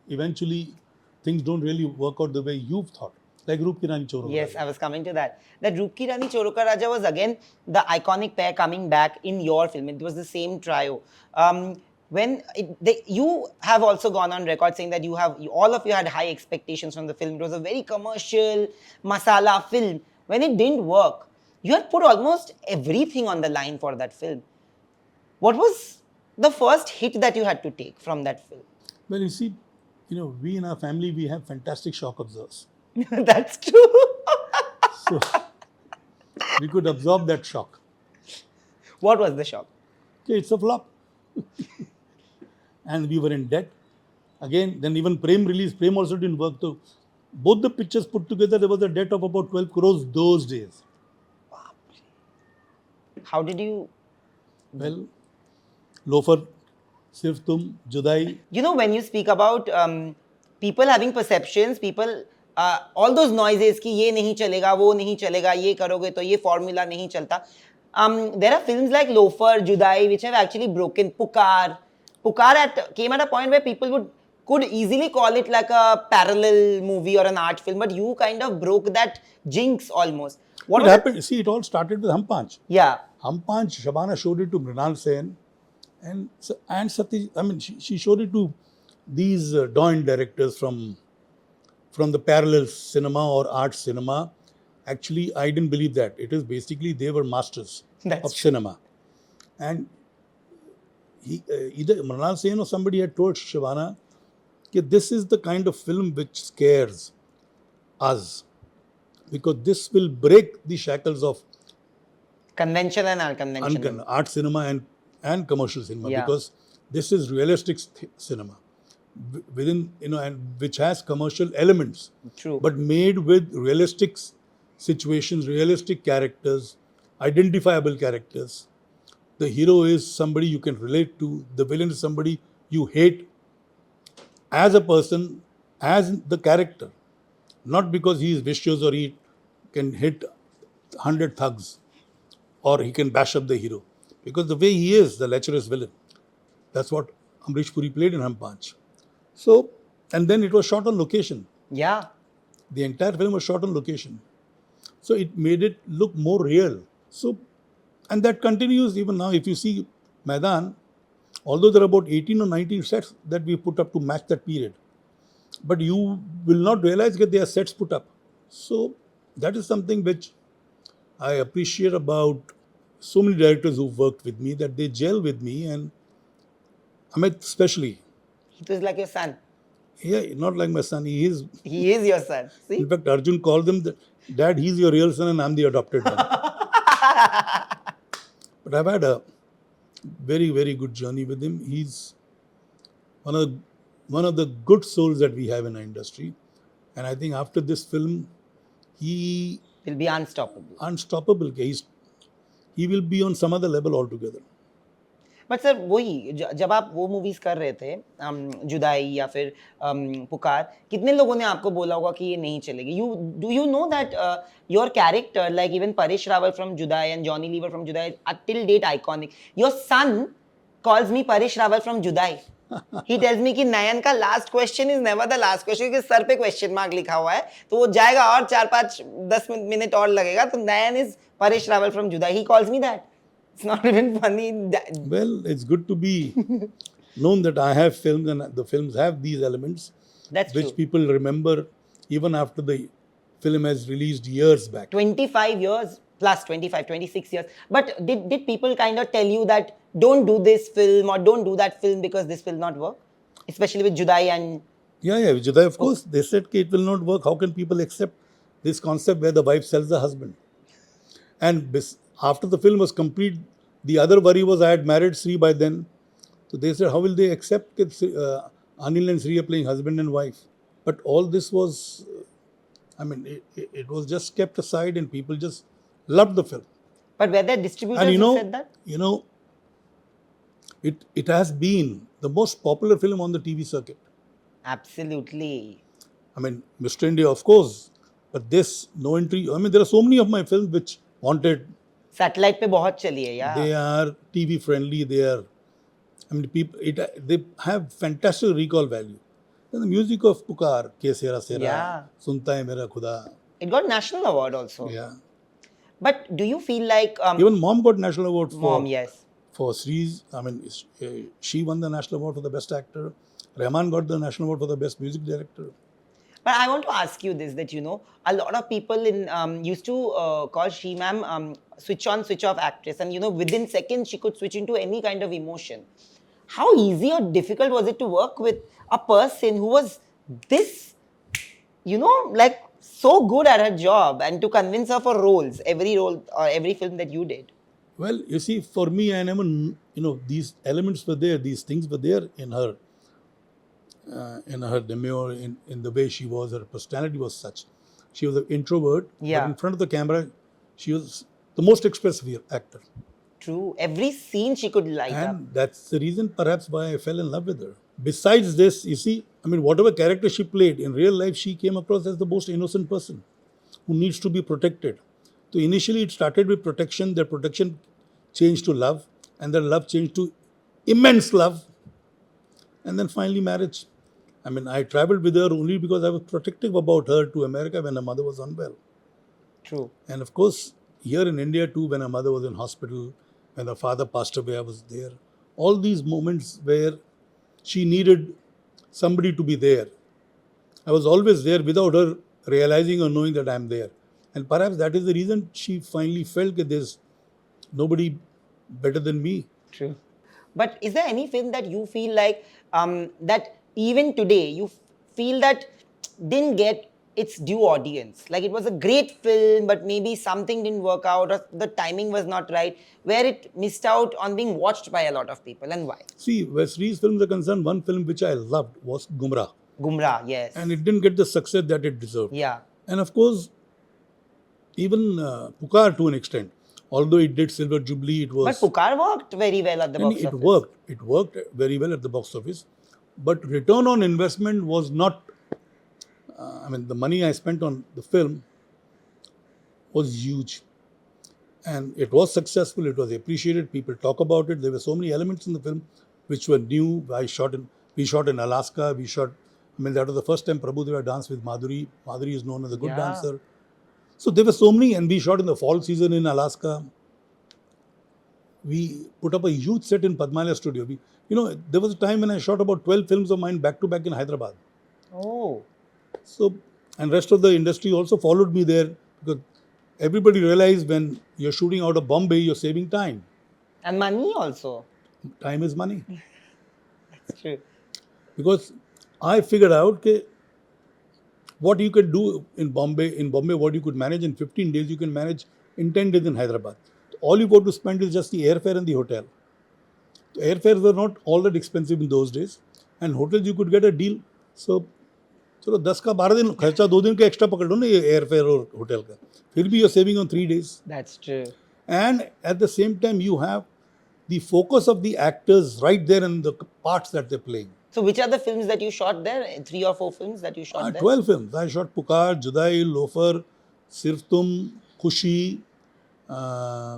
[SPEAKER 3] eventually things don't really work out the way you've thought. Like Roop Ki Rani Choron.
[SPEAKER 4] Yes, I was coming to that. That Roop Ki Rani Choron Raja was again the iconic pair coming back in your film. It was the same trio. You have also gone on record saying that all of you had high expectations from the film. It was a very commercial, masala film. When it didn't work, you had put almost everything on the line for that film. What was the first hit that you had to take from that film?
[SPEAKER 3] Well, you see, we in our family, we have fantastic shock absorbers.
[SPEAKER 4] That's true.
[SPEAKER 3] So, we could absorb that shock.
[SPEAKER 4] What was the shock?
[SPEAKER 3] Okay, it's a flop. And we were in debt. Again, then even Prem released. Prem also didn't work. So, both the pictures put together, there was a debt of about 12 crores those days.
[SPEAKER 4] How did you...
[SPEAKER 3] Well, Loafer, Sirf Tum, Judaai.
[SPEAKER 4] When you speak about people having perceptions, all those noises कि ये नहीं चलेगा, वो नहीं चलेगा, ये करोगे तो ये formula नहीं चलता. There are films like Loafer, Judaai, which have actually broken. Pukar came at a point where people could easily call it like a parallel movie or an art film, but you kind of broke that jinx almost.
[SPEAKER 3] What happened? See, it all started with Hum Paanch.
[SPEAKER 4] Yeah.
[SPEAKER 3] Hum Paanch, Shabana showed it to Mrinal Sen, and Satish. She showed it to these joint directors from the parallel cinema or art cinema. Actually, I didn't believe that. It is basically they were masters of cinema. And either Mrinal Sen or somebody had told Shabana that this is the kind of film which scares us, because this will break the shackles of
[SPEAKER 4] Conventional and unconventional.
[SPEAKER 3] art cinema and commercial cinema,
[SPEAKER 4] Yeah.
[SPEAKER 3] because this is realistic cinema within, and which has commercial elements,
[SPEAKER 4] True.
[SPEAKER 3] but made with realistic situations, realistic characters, identifiable characters. The hero is somebody you can relate to, the villain is somebody you hate as a person, as the character, not because he is vicious or he can hit 100 thugs or he can bash up the hero, because the way he is, the lecherous villain. That's what Amrish Puri played in Hum Paanch. So, and then it was shot on location.
[SPEAKER 4] Yeah.
[SPEAKER 3] The entire film was shot on location. So it made it look more real. So, and that continues even now. If you see Maidaan, although there are about 18 or 19 sets that we put up to match that period, but you will not realize that they are sets put up. So that is something which I appreciate about so many directors who've worked with me, that they gel with me, and Amit especially.
[SPEAKER 4] He was like your son.
[SPEAKER 3] Yeah, not like my son. He is.
[SPEAKER 4] He is your son. See?
[SPEAKER 3] In fact, Arjun called them, Dad, he's your real son and I'm the adopted one. But I've had a very, very good journey with him. He's one of the good souls that we have in our industry. And I think after this film, he
[SPEAKER 4] Will be unstoppable.
[SPEAKER 3] unstoppable. He will be on some other level altogether.
[SPEAKER 4] But sir वही जब आप वो movies कर रहे थे जुदाई या फिर पुकार, कितने लोगों ने आपको बोला होगा कि ये नहीं चलेगी? You know that your character, like even Paresh Rawal from Judaai and Johnny Lever from Judaai are till date iconic. Your son calls me Paresh Rawal from Judaai. He tells me कि नयन का last question is never the last question, क्योंकि सर पे क्वेश्चन मार्क लिखा हुआ है, तो वो जाएगा और 4-5-10 मिनट और लगेगा. तो नयन is Paresh Rawal from Judaai. He calls me that. It's not even funny.
[SPEAKER 3] Well, it's good to be known that I have films, and the films have these elements.
[SPEAKER 4] That's
[SPEAKER 3] which
[SPEAKER 4] true.
[SPEAKER 3] people remember even after the film has released years back.
[SPEAKER 4] 25 years plus, 25, 26 years. But did people kind of tell you that don't do this film or don't do that film because this will not work? Especially with Judaai and...
[SPEAKER 3] Yeah, with Judaai, of course. They said it will not work. How can people accept this concept where the wife sells the husband? And after the film was complete, the other worry was I had married Sri by then. So they said, how will they accept that Anil and Sri are playing husband and wife? But all this was, it was just kept aside and people just loved the film.
[SPEAKER 4] But were there distributors
[SPEAKER 3] and
[SPEAKER 4] who said that?
[SPEAKER 3] It has been the most popular film on the TV circuit.
[SPEAKER 4] Absolutely.
[SPEAKER 3] Mr. India, of course. But this, no entry. There are so many of my films which wanted.
[SPEAKER 4] Satellite पे बहुत चली है, yeah.
[SPEAKER 3] They are TV friendly. They are, they have fantastic recall value. And the music of Pukar, Ke Sera Sera,
[SPEAKER 4] Yeah.
[SPEAKER 3] Sunta Hai Mera Khuda.
[SPEAKER 4] It got national award also.
[SPEAKER 3] Yeah.
[SPEAKER 4] But do you feel like...
[SPEAKER 3] Even Mom got national award for...
[SPEAKER 4] Mom, yes.
[SPEAKER 3] For Sri's, she won the national award for the best actor. Rahman got the national award for the best music director.
[SPEAKER 4] But I want to ask you this, that, a lot of people used to call Shri ma'am switch on, switch off actress. And, within seconds, she could switch into any kind of emotion. How easy or difficult was it to work with a person who was this, like so good at her job, and to convince her for roles, every role or every film that you did?
[SPEAKER 3] Well, you see, for me, I never, these elements were there, these things were there in her demeanor, in the way she was. Her personality was such. She was an introvert,
[SPEAKER 4] Yeah.
[SPEAKER 3] but in front of the camera, she was the most expressive actor.
[SPEAKER 4] True. Every scene she could light up.
[SPEAKER 3] And that's the reason perhaps why I fell in love with her. Besides this, you see, whatever character she played, in real life, she came across as the most innocent person who needs to be protected. So initially it started with protection, that protection changed to love, and that love changed to immense love, and then finally marriage. I traveled with her only because I was protective about her to America when her mother was unwell.
[SPEAKER 4] True.
[SPEAKER 3] And of course, here in India too, when her mother was in hospital, when her father passed away, I was there. All these moments where she needed somebody to be there. I was always there without her realizing or knowing that I am there. And perhaps that is the reason she finally felt that there's nobody better than me.
[SPEAKER 4] True. But is there any film that you feel like that even today you feel that didn't get its due audience? Like it was a great film, but maybe something didn't work out or the timing was not right, where it missed out on being watched by a lot of people, and why?
[SPEAKER 3] See, where Sri's films are concerned, one film which I loved was Gumrah.
[SPEAKER 4] Gumrah, yes.
[SPEAKER 3] And it didn't get the success that it deserved.
[SPEAKER 4] Yeah.
[SPEAKER 3] And of course, even Pukar to an extent, although it did Silver Jubilee, it was...
[SPEAKER 4] But Pukar worked very well at the box
[SPEAKER 3] it
[SPEAKER 4] office.
[SPEAKER 3] It worked very well at the box office. But return on investment was not... the money I spent on the film was huge. And it was successful, it was appreciated, people talk about it. There were so many elements in the film which were new. We shot in Alaska, that was the first time Prabhudeva danced with Madhuri. Madhuri is known as a good dancer. So there were so many, and we shot in the fall season in Alaska. We put up a huge set in Padmalaya studio. There was a time when I shot about 12 films of mine back to back in Hyderabad.
[SPEAKER 4] Oh.
[SPEAKER 3] So, and rest of the industry also followed me there, because everybody realized when you're shooting out of Bombay, you're saving time.
[SPEAKER 4] And money also.
[SPEAKER 3] Time is money.
[SPEAKER 4] That's true.
[SPEAKER 3] Because I figured out what you could do in Bombay, what you could manage in 15 days, you can manage in 10 days in Hyderabad. All you got to spend is just the airfare and the hotel. The airfares were not all that expensive in those days, and hotels you could get a deal. So, चलो 10 का 12 दिन खर्चा 2 दिन का extra पकड़ लो ना ये airfare और होटल का, फिर भी you're saving on 3 days.
[SPEAKER 4] That's true.
[SPEAKER 3] And at the same time you have the focus of the actors right there in the parts that they're playing.
[SPEAKER 4] So which are the films that you shot there? 3 or 4 films that you shot there?
[SPEAKER 3] 12 films. I shot Pukar, Judaai, Loafer, Sirf Tum, Khushi,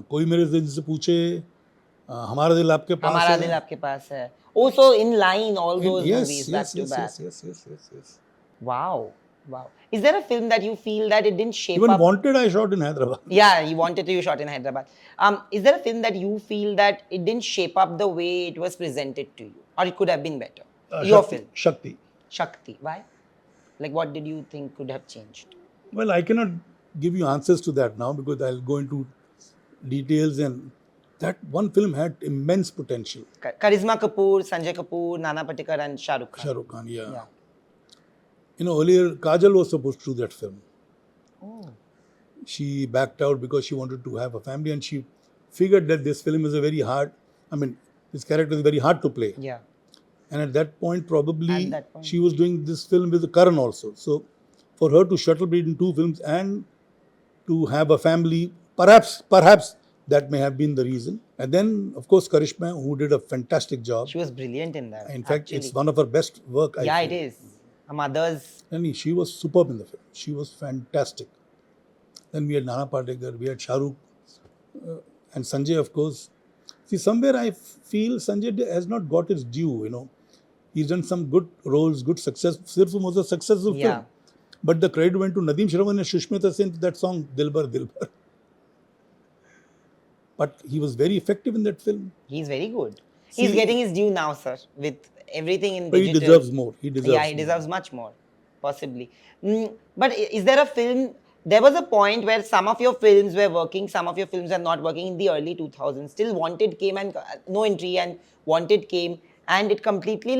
[SPEAKER 3] Koi Mere Dil Se Pooche, Hamara Dil Aapke Paas
[SPEAKER 4] Hamara Dil Aapke Paas Hai. Also in line all those movies back to back.
[SPEAKER 3] Yes.
[SPEAKER 4] Wow. Is there a film that you feel that it didn't shape
[SPEAKER 3] Even
[SPEAKER 4] up?
[SPEAKER 3] Wanted I shot in Hyderabad.
[SPEAKER 4] Yeah, you shot in Hyderabad. Is there a film that you feel that it didn't shape up the way it was presented to you? Or it could have been better? Your film? Shakti. Why? Like what did you think could have changed?
[SPEAKER 3] Well, I cannot give you answers to that now because I'll go into details, and that one film had immense potential.
[SPEAKER 4] Karisma Kapoor, Sanjay Kapoor, Nana Patekar and Shah Rukh Khan.
[SPEAKER 3] Shah Rukh Khan, yeah. Earlier Kajal was supposed to do that film.
[SPEAKER 4] Oh.
[SPEAKER 3] She backed out because she wanted to have a family, and she figured that this film is this character is very hard to play.
[SPEAKER 4] Yeah.
[SPEAKER 3] And at that point, probably she was doing this film with Karan also. So for her to shuttle between 2 films and to have a family, perhaps that may have been the reason. And then, of course, Karishma, who did a fantastic job.
[SPEAKER 4] She was brilliant in that.
[SPEAKER 3] In fact, it's one of her best work.
[SPEAKER 4] I feel. It is. Her mother's.
[SPEAKER 3] And she was superb in the film. She was fantastic. Then we had Nana Patekar, we had Shah Rukh, and Sanjay, of course. See, somewhere I feel Sanjay has not got his due, He's done some good roles, good success. Sirfum was a successful film. But the credit went to Nadeem Shravan and Shushmita Sen for that song, Dilbar. But he was very effective in that film.
[SPEAKER 4] He's very good. He's getting his due now, sir, with everything in digital.
[SPEAKER 3] He deserves more. He
[SPEAKER 4] deserves much more, possibly. But is there a film... There was a point where some of your films were working, some of your films are not working in the early 2000s. Still Wanted came and no entry, and Wanted came and it completely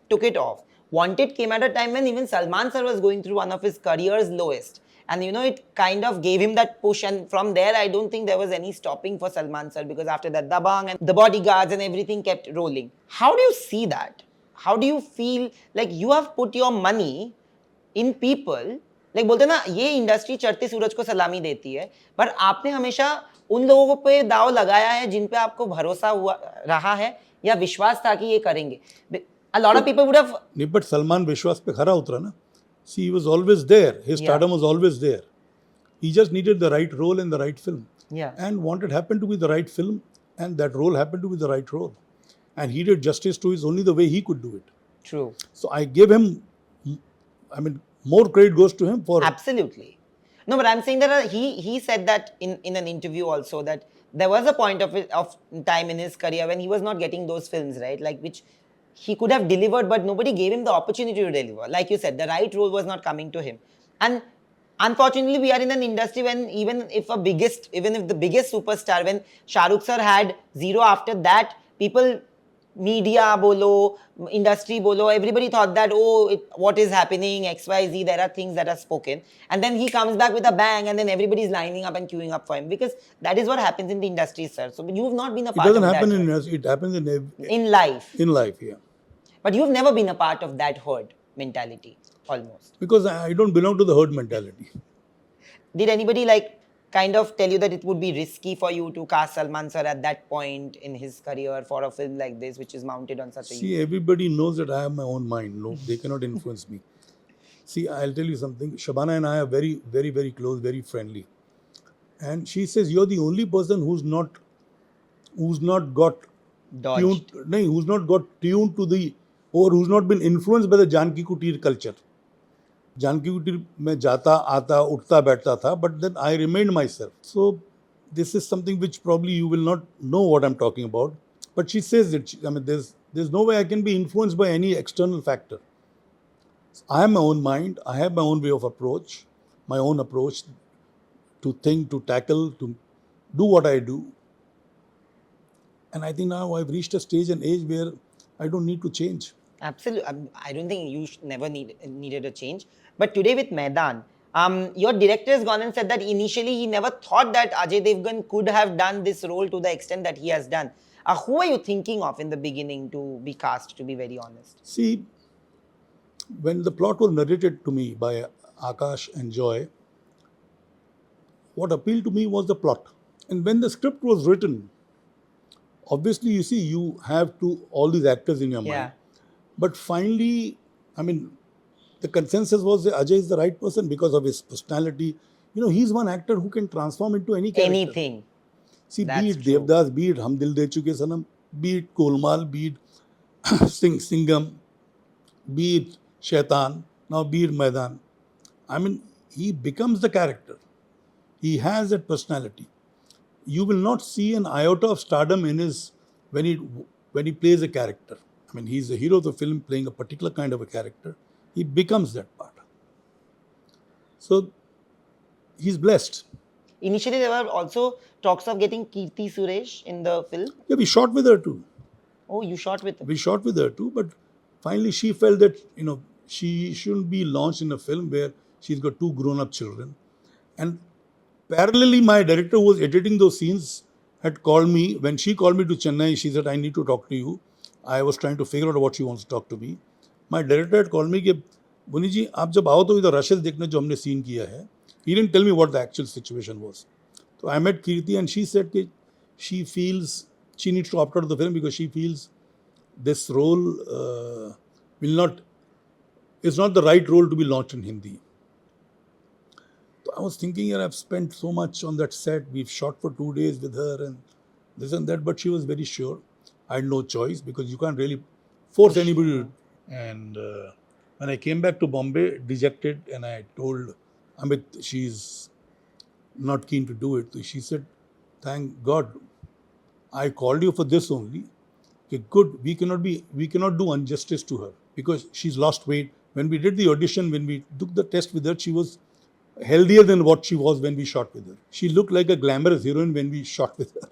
[SPEAKER 4] took it off. Wanted came at a time when even Salman sir was going through one of his career's lowest. And it kind of gave him that push, and from there I don't think there was any stopping for Salman sir, because after that Dabang and The Bodyguards and everything kept rolling. How do you see that? How do you feel like you have put your money in people? Like बोलते ना, ये industry चढ़ते सूरज को सलामी देती है, पर आपने हमेशा उन लोगों पे दाव लगाया है जिन पे आपको भरोसा रहा है या विश्वास था कि ये करेंगे. A lot of people would have...
[SPEAKER 3] But Salman विश्वास पे खरा उतरा ना. See, he was always there. His stardom was always there. He just needed the right role and the right film.
[SPEAKER 4] Yeah.
[SPEAKER 3] And Wanted happened to be the right film, and that role happened to be the right role. And he did justice to it only the way he could do it.
[SPEAKER 4] True.
[SPEAKER 3] So I give him, more credit goes to him for...
[SPEAKER 4] Absolutely. No, but I'm saying that he said that in an interview also, that there was a point of time in his career when he was not getting those films, right? Which he could have delivered, but nobody gave him the opportunity to deliver. Like you said, the right role was not coming to him. And unfortunately, we are in an industry when even if the biggest superstar, when Shah Rukh sir had 0 after that, people media bolo, industry bolo, everybody thought that, what is happening, XYZ, there are things that are spoken. And then he comes back with a bang and then everybody's lining up and queuing up for him, because that is what happens in the industry, sir. So you've not been a
[SPEAKER 3] It
[SPEAKER 4] part
[SPEAKER 3] doesn't
[SPEAKER 4] of
[SPEAKER 3] happen
[SPEAKER 4] that
[SPEAKER 3] in
[SPEAKER 4] herd.
[SPEAKER 3] us. It happens
[SPEAKER 4] In life.
[SPEAKER 3] in life, yeah.
[SPEAKER 4] But you've never been a part of that herd mentality, almost.
[SPEAKER 3] Because I don't belong to the herd mentality.
[SPEAKER 4] Did anybody like kind of tell you that it would be risky for you to cast Salman sir at that point in his career for a film like this, which is mounted on such a
[SPEAKER 3] See, everybody knows that I have my own mind. No, they cannot influence me. See, I'll tell you something. Shabana and I are very, very, very close, very friendly. And she says, you're the only person who's not got
[SPEAKER 4] dodged?
[SPEAKER 3] who's not got tuned to the, or who's not been influenced by the Janki Kutir culture. Janki Kutir में जाता आता उठता बैठता था, but then I remained myself. So this is something which probably you will not know what I'm talking about. But she says that there's no way I can be influenced by any external factor. I have my own mind. I have my own way of approach, my own approach to think, to tackle, to do what I do. And I think now I've reached a stage and age where I don't need to change.
[SPEAKER 4] Absolutely. I don't think you never needed a change. But today with Maidaan, your director has gone and said that initially he never thought that Ajay Devgn could have done this role to the extent that he has done. Who are you thinking of in the beginning to be cast, to be very honest?
[SPEAKER 3] See, when the plot was narrated to me by Akash and Joy, what appealed to me was the plot. And when the script was written, obviously, you see, you have all these actors in your mind. But finally, I mean, the consensus was that Ajay is the right person because of his personality. You know, he's one actor who can transform into any character.
[SPEAKER 4] Anything.
[SPEAKER 3] See,
[SPEAKER 4] That's
[SPEAKER 3] be it
[SPEAKER 4] true.
[SPEAKER 3] Devdas, be it Hum Dil De Chuke Sanam, be it Golmaal, be it Singham, be it Shaitan, now be it Maidaan. I mean, he becomes the character. He has that personality. You will not see an iota of stardom in his when he plays a character. I mean, he's the hero of the film playing a particular kind of a character. He becomes that part. So, he's blessed.
[SPEAKER 4] Initially, there were also talks of getting Kirti Suresh in the film.
[SPEAKER 3] Yeah, we shot with her too.
[SPEAKER 4] Oh, you shot with her.
[SPEAKER 3] We shot with her too, but finally she felt that, you know, she shouldn't be launched in a film where she's got two grown-up children. And parallelly, my director who was editing those scenes had called me. When she called me to Chennai, she said, I need to talk to you. I was trying to figure out what she wants to talk to me. My director had called me कि बुनी जी आप जब आओ तो इधर rashes देखने जो हमने सीन किया है. He didn't tell me what the actual situation was. So I met Kirti and she said that she feels she needs to opt out of the film because she feels this role is not the right role to be launched in Hindi. So I was thinking, I've spent so much on that set. We've shot for 2 days with her and this and that, but she was very sure. I had no choice because you can't really force anybody to. And when I came back to Bombay, dejected, and I told Amit she's not keen to do it. So she said, thank God, I called you for this only. Okay, good, we cannot do injustice to her because she's lost weight. When we did the audition, when we took the test with her, she was healthier than what she was when we shot with her. She looked like a glamorous heroine when we shot with her.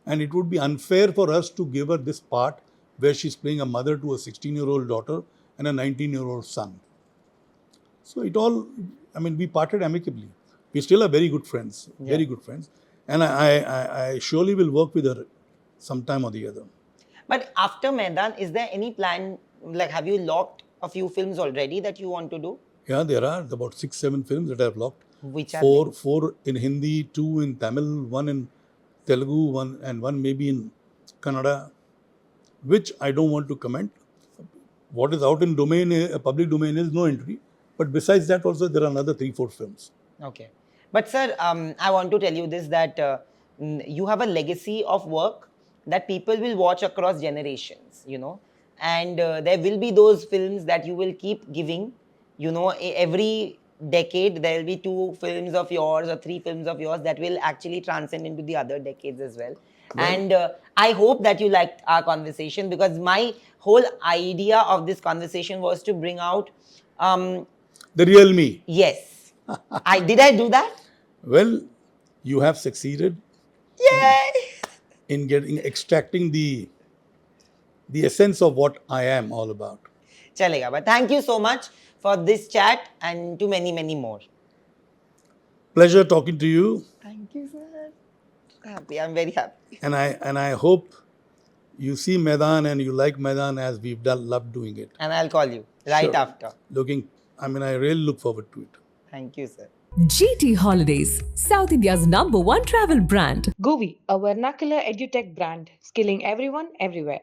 [SPEAKER 3] And it would be unfair for us to give her this part where she's playing a mother to a 16-year-old daughter and a 19-year-old son. So we parted amicably. We still are very good friends, very good friends. And I surely will work with her sometime or the other.
[SPEAKER 4] But after Maidaan, is there any plan, like have you locked a few films already that you want to do?
[SPEAKER 3] Yeah, there are about 6-7 films that I have locked.
[SPEAKER 4] Which are
[SPEAKER 3] four in Hindi, 2 in Tamil, 1 in Telugu, one maybe in Kannada, which I don't want to comment. What is out in public domain is no entry. But besides that also there are another 3-4 films.
[SPEAKER 4] Okay. But sir, I want to tell you this, that you have a legacy of work that people will watch across generations, you know. And there will be those films that you will keep giving, you know, every decade there will be 2 films of yours or 3 films of yours that will actually transcend into the other decades as well. Right. And I hope that you liked our conversation, because my whole idea of this conversation was to bring out
[SPEAKER 3] the real me.
[SPEAKER 4] Yes. Did I do that?
[SPEAKER 3] Well, you have succeeded.
[SPEAKER 4] Yay!
[SPEAKER 3] In extracting the the essence of what I am all about.
[SPEAKER 4] चलेगा, but thank you so much for this chat and to many more.
[SPEAKER 3] Pleasure talking to you,
[SPEAKER 4] Thank you, sir. Happy, I'm very happy.
[SPEAKER 3] and I hope you see Maidaan and you like Maidaan as we've loved doing it.
[SPEAKER 4] And I'll call you right
[SPEAKER 3] Sure.
[SPEAKER 4] after.
[SPEAKER 3] I really look forward to it.
[SPEAKER 4] Thank you, sir.
[SPEAKER 1] GT Holidays, South India's #1 travel brand.
[SPEAKER 2] Govi, a vernacular edutech brand, skilling everyone everywhere.